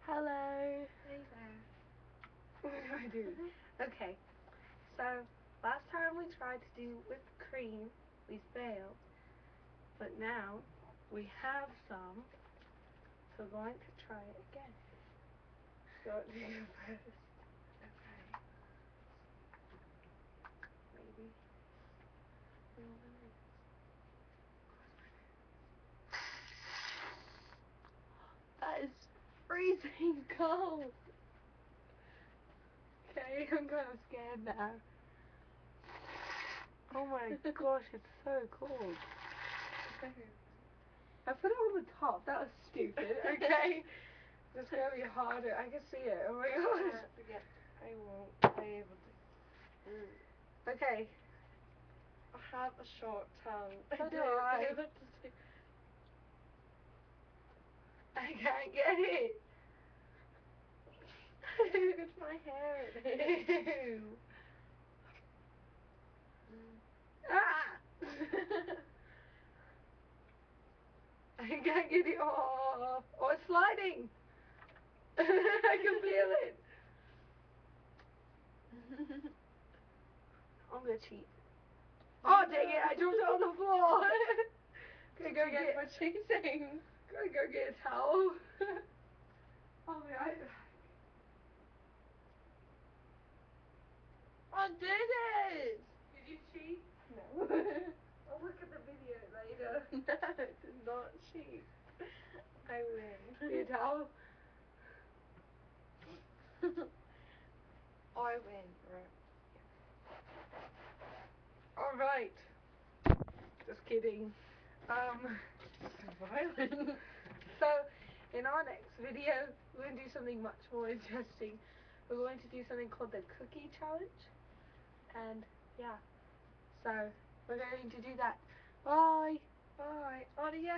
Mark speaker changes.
Speaker 1: Hello.
Speaker 2: Hey there.
Speaker 1: What do I do? Okay, so last time we tried to do whipped cream, we failed. But now we have some, so we're going to try it again. So what do you do first?
Speaker 2: Okay.
Speaker 1: Maybe. That is freezing cold. Okay, I'm kind of scared now. Oh my gosh, it's so cold. I put it on the top. That was stupid. Okay. It's gonna be harder. I can see it. Oh my gosh.
Speaker 2: I won't be able to.
Speaker 1: Okay.
Speaker 2: I have a short tongue.
Speaker 1: So do I.
Speaker 2: What to say?
Speaker 1: I can't get it.
Speaker 2: Look at my hair.
Speaker 1: Ew. Ah! I can't get it off. Oh, it's sliding. I can feel it. I'm gonna cheat. Oh dang it! I dropped it on the floor. Can I go get
Speaker 2: my cheating?
Speaker 1: Can I go get a towel? I'll be right back.
Speaker 2: I did it!
Speaker 1: Did you cheat?
Speaker 2: No.
Speaker 1: I'll look at the video later.
Speaker 2: No, I did not cheat. I win.
Speaker 1: Get a towel?
Speaker 2: I win, right?
Speaker 1: Alright. Just kidding.
Speaker 2: So violent.
Speaker 1: So, in our next video, we're going to do something much more interesting. We're going to do something called the cookie challenge. And, yeah. So, we're going to do that. Bye.
Speaker 2: Bye. Adios.